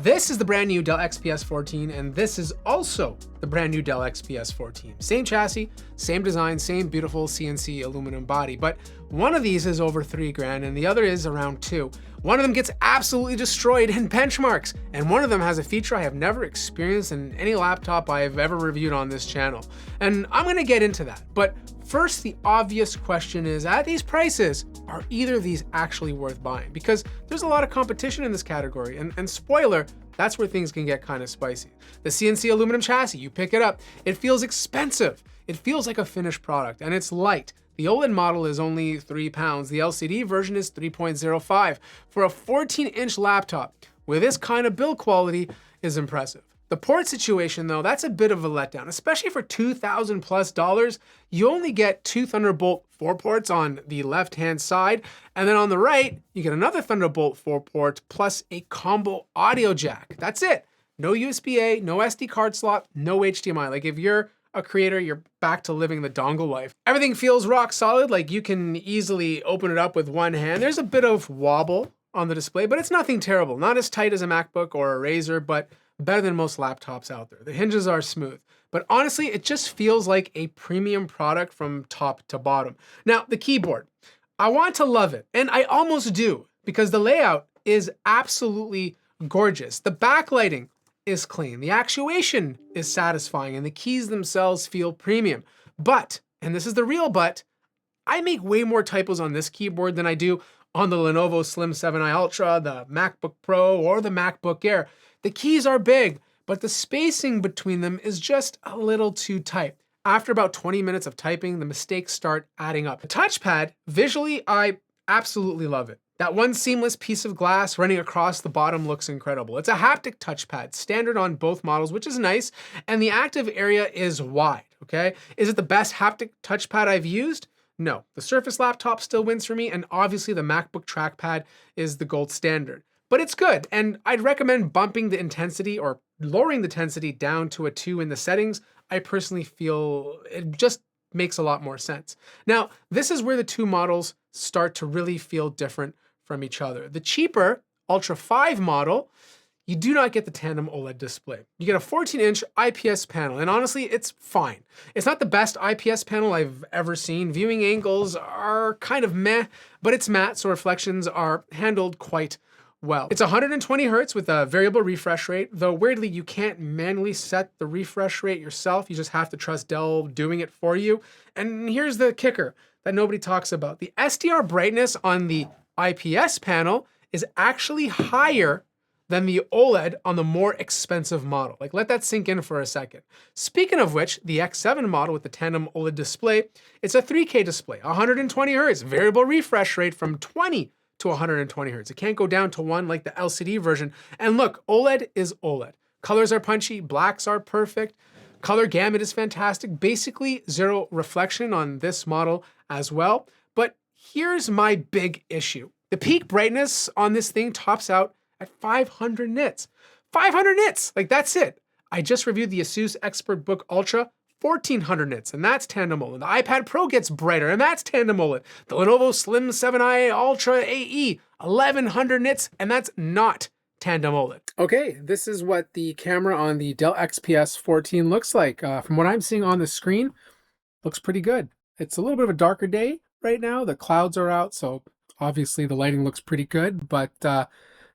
This is the brand new Dell XPS 14, and this is also the brand new Dell XPS 14. Same chassis, same design, same beautiful CNC aluminum body, but one of these is over $3,000 and the other is around $2,000. One of them gets absolutely destroyed in benchmarks, and one of them has a feature I have never experienced in any laptop I've ever reviewed on this channel. And I'm gonna get into that, but first, the obvious question is, at these prices, are either of these actually worth buying? Because there's a lot of competition in this category, and spoiler, that's where things can get kind of spicy. The CNC aluminum chassis, you pick it up, it feels expensive. It feels like a finished product, and it's light. The OLED model is only 3 pounds. The LCD version is 3.05. For a 14-inch laptop with this kind of build quality is impressive. The port situation though, that's a bit of a letdown, especially for $2,000+. You only get 2 Thunderbolt 4 ports on the left-hand side, and then on the right, you get another Thunderbolt 4 port plus a combo audio jack. That's it. No USB-A, no SD card slot, no HDMI. Like if you're a creator, you're back to living the dongle life. Everything feels rock solid, like you can easily open it up with one hand. There's a bit of wobble on the display, but it's nothing terrible. Not as tight as a MacBook or a Razer, but better than most laptops out there. The hinges are smooth, but honestly, it just feels like a premium product from top to bottom. Now, the keyboard, I want to love it, and I almost do, because the layout is absolutely gorgeous. The backlighting is clean, the actuation is satisfying, and the keys themselves feel premium. But, and this is the real but, I make way more typos on this keyboard than I do on the Lenovo Slim 7i Ultra, the MacBook Pro, or the MacBook Air. The keys are big, but the spacing between them is just a little too tight. After about 20 minutes of typing, the mistakes start adding up. The touchpad, visually, I absolutely love it. That one seamless piece of glass running across the bottom looks incredible. It's a haptic touchpad, standard on both models, which is nice, and the active area is wide, okay? Is it the best haptic touchpad I've used? No. The Surface laptop still wins for me, and obviously the MacBook trackpad is the gold standard. But it's good, and I'd recommend bumping the intensity or lowering the intensity down to a 2 in the settings. I personally feel it just makes a lot more sense. Now, this is where the two models start to really feel different from each other. The cheaper Ultra 5 model, you do not get the tandem OLED display. You get a 14-inch IPS panel, and honestly, it's fine. It's not the best IPS panel I've ever seen. Viewing angles are kind of meh, but it's matte, so reflections are handled quite well. It's 120 Hertz with a variable refresh rate, though weirdly, you can't manually set the refresh rate yourself. You just have to trust Dell doing it for you. And here's the kicker that nobody talks about. The SDR brightness on the IPS panel is actually higher than the OLED on the more expensive model. Like, let that sink in for a second. Speaking of which, the X7 model with the tandem OLED display, it's a 3K display, 120 Hertz, variable refresh rate from 20 to 120 Hertz. It can't go down to 1 like the LCD version. And look, OLED is OLED. Colors are punchy, blacks are perfect, color gamut is fantastic, basically zero reflection on this model as well. But here's my big issue. The peak brightness on this thing tops out at 500 nits. 500 nits, like that's it. I just reviewed the Asus ExpertBook Ultra, 1400 nits, and that's tandem OLED. The iPad Pro gets brighter, and that's tandem OLED. The Lenovo Slim 7i Ultra AE, 1100 nits, and that's not tandem OLED. Okay, this is what the camera on the Dell XPS 14 looks like. From what I'm seeing on the screen, looks pretty good. It's a little bit of a darker day right now. The clouds are out, so obviously the lighting looks pretty good, but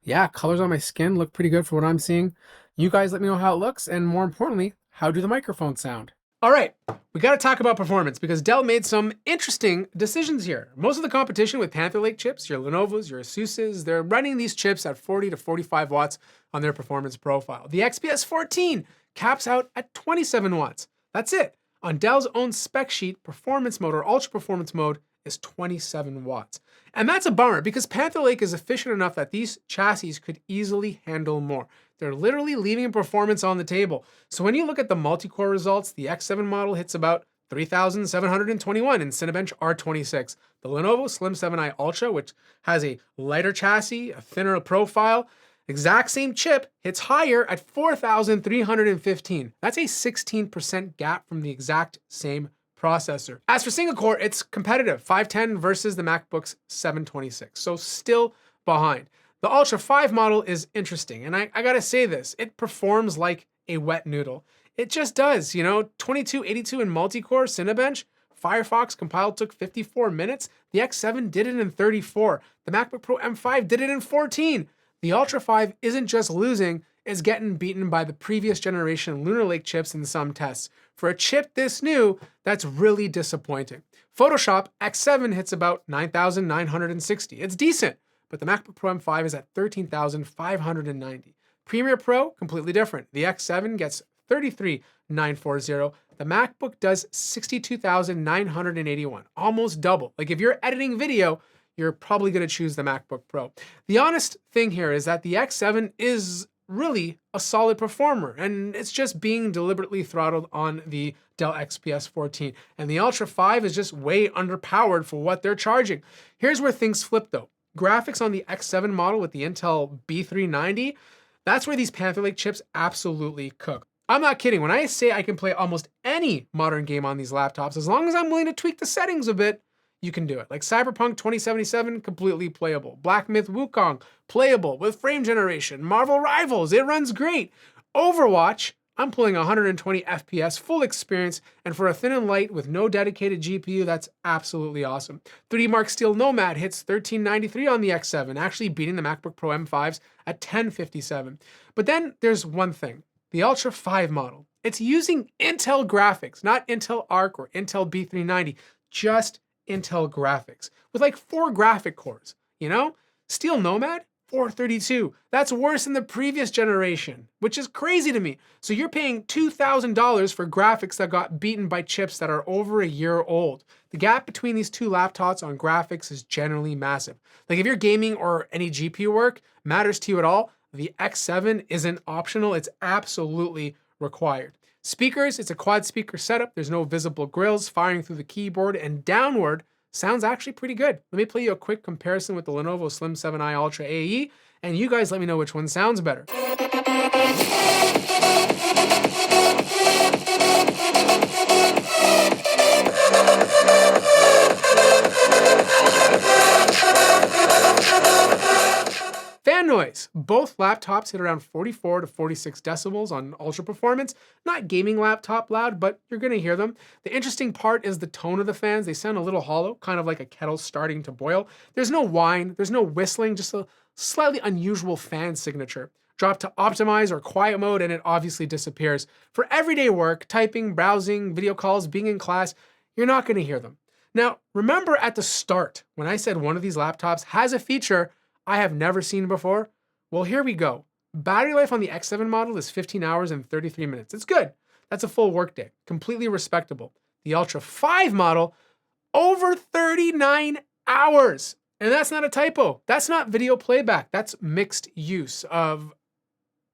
yeah, colors on my skin look pretty good for what I'm seeing. You guys let me know how it looks, and more importantly, how do the microphones sound? All right, we got to talk about performance because Dell made some interesting decisions here. Most of the competition with Panther Lake chips, your Lenovo's, your Asus's, they're running these chips at 40 to 45 watts on their performance profile. The XPS 14 caps out at 27 watts. That's it. On Dell's own spec sheet, performance mode or ultra performance mode is 27 watts. And that's a bummer because Panther Lake is efficient enough that these chassis could easily handle more. They're literally leaving performance on the table. So when you look at the multi-core results, the X7 model hits about 3,721 in Cinebench R26. The Lenovo Slim 7i Ultra, which has a lighter chassis, a thinner profile, exact same chip, hits higher at 4,315. That's a 16% gap from the exact same processor. As for single core, it's competitive, 510 versus the MacBook's 726, so still behind. The Ultra 5 model is interesting, and I gotta say this, it performs like a wet noodle. It just does, 2282 in multi-core Cinebench. Firefox compiled took 54 minutes. The X7 did it in 34. The MacBook Pro M5 did it in 14. The Ultra 5 isn't just losing, it's getting beaten by the previous generation Lunar Lake chips in some tests. For a chip this new, that's really disappointing. Photoshop X7 hits about 9,960. It's decent, but the MacBook Pro M5 is at 13,590. Premiere Pro, completely different. The X7 gets 33,940. The MacBook does 62,981, almost double. Like if you're editing video, you're probably gonna choose the MacBook Pro. The honest thing here is that the X7 is really a solid performer, and it's just being deliberately throttled on the Dell XPS 14. And the Ultra 5 is just way underpowered for what they're charging. Here's where things flip though. Graphics on the X7 model with the Intel B390, that's where these Panther Lake chips absolutely cook. I'm not kidding. When I say I can play almost any modern game on these laptops, as long as I'm willing to tweak the settings a bit, you can do it. Like Cyberpunk 2077, completely playable. Black Myth Wukong, playable with frame generation. Marvel Rivals, it runs great. Overwatch, I'm pulling 120 FPS, full experience, and for a thin and light with no dedicated GPU, that's absolutely awesome. 3D Mark Steel Nomad hits 1393 on the X7, actually beating the MacBook Pro M5s at 1057. But then there's one thing. The Ultra 5 model, it's using Intel graphics, not Intel Arc or Intel B390, just Intel graphics with like 4 graphic cores, Steel Nomad, 432. That's worse than the previous generation, which is crazy to me. So you're paying $2,000 for graphics that got beaten by chips that are over a year old. The gap between these two laptops on graphics is generally massive. Like if you're gaming or any GPU work matters to you at all, the X7 isn't optional, it's absolutely required. Speakers, it's a quad speaker setup. There's no visible grills firing through the keyboard, and downward sounds actually pretty good. Let me play you a quick comparison with the Lenovo Slim 7i Ultra AE, and you guys let me know which one sounds better. Fan noise. Both laptops hit around 44 to 46 decibels on ultra performance. Not gaming laptop loud, but you're gonna hear them. The interesting part is the tone of the fans. They sound a little hollow, kind of like a kettle starting to boil. There's no whine, there's no whistling, just a slightly unusual fan signature. Drop to optimize or quiet mode and it obviously disappears. For everyday work, typing, browsing, video calls, being in class, you're not gonna hear them. Now, remember at the start, when I said one of these laptops has a feature I have never seen before? Well, here we go. Battery life on the X7 model is 15 hours and 33 minutes. It's good. That's a full workday. Completely respectable. The Ultra 5 model, over 39 hours. And that's not a typo. That's not video playback. That's mixed use of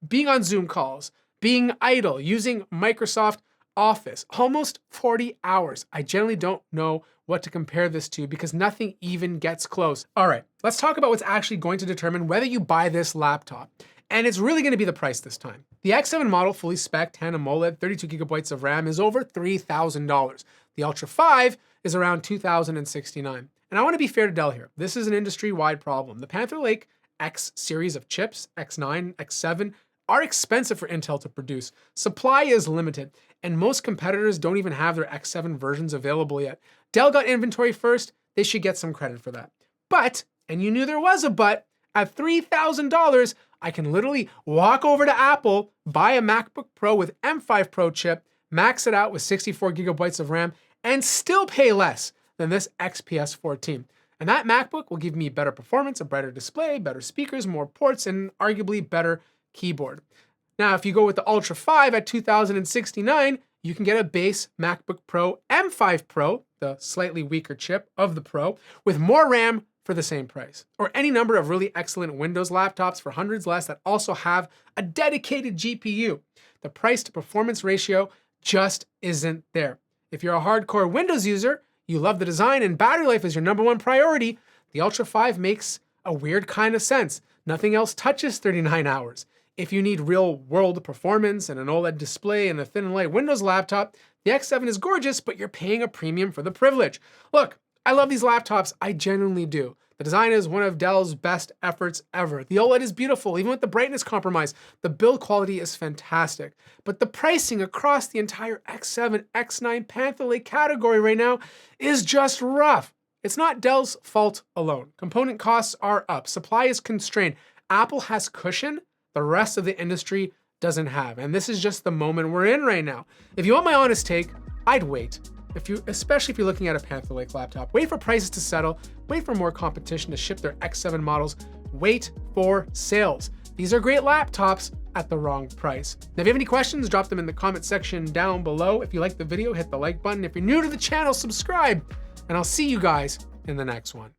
being on Zoom calls, being idle, using Microsoft Office. Almost 40 hours. I generally don't know what to compare this to because nothing even gets close. All right, let's talk about what's actually going to determine whether you buy this laptop. And it's really going to be the price this time. The X7 model, fully spec, tandem OLED, 32 gigabytes of RAM is over $3,000. The Ultra 5 is around $2,069. And I want to be fair to Dell here. This is an industry-wide problem. The Panther Lake X series of chips, X9, X7, are expensive for Intel to produce. Supply is limited, and most competitors don't even have their X7 versions available yet. Dell got inventory first, they should get some credit for that. But, and you knew there was a but, at $3,000, I can literally walk over to Apple, buy a MacBook Pro with M5 Pro chip, max it out with 64 gigabytes of RAM, and still pay less than this XPS 14. And that MacBook will give me better performance, a brighter display, better speakers, more ports, and arguably better keyboard. Now, if you go with the Ultra 5 at $2,069, you can get a base MacBook Pro M5 Pro, the slightly weaker chip of the Pro, with more RAM for the same price. Or any number of really excellent Windows laptops for hundreds less that also have a dedicated GPU. The price to performance ratio just isn't there. If you're a hardcore Windows user, you love the design and battery life is your #1 priority, the Ultra 5 makes a weird kind of sense. Nothing else touches 39 hours. If you need real-world performance and an OLED display and a thin and light Windows laptop, the X7 is gorgeous, but you're paying a premium for the privilege. Look, I love these laptops, I genuinely do. The design is one of Dell's best efforts ever. The OLED is beautiful, even with the brightness compromise. The build quality is fantastic. But the pricing across the entire X7, X9 Panther Lake category right now is just rough. It's not Dell's fault alone. Component costs are up, supply is constrained. Apple has cushion, the rest of the industry doesn't have. And this is just the moment we're in right now. If you want my honest take, I'd wait. Especially if you're looking at a Panther Lake laptop, wait for prices to settle, wait for more competition to ship their X7 models, wait for sales. These are great laptops at the wrong price. Now, if you have any questions, drop them in the comment section down below. If you like the video, hit the like button. If you're new to the channel, subscribe, and I'll see you guys in the next one.